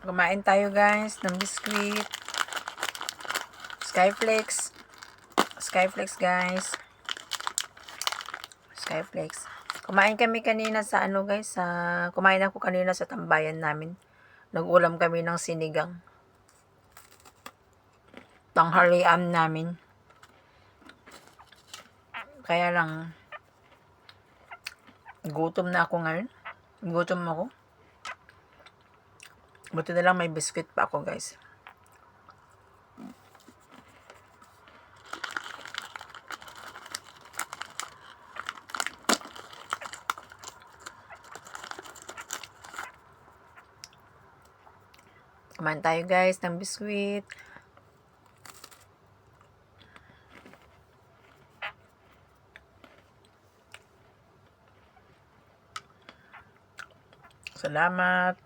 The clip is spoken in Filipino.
Kumain tayo guys ng biscuit. Skyflex. Skyflex guys. Skyflex. Kumain kami kanina sa guys, kumain ako kanina sa tambayan namin. Nag-ulam kami ng sinigang. Tanghalian namin. Kaya lang, gutom na ako ngayon. Gutom ako. Buti na lang may biscuit pa ako guys. Kumain tayo guys ng biscuit. Salamat.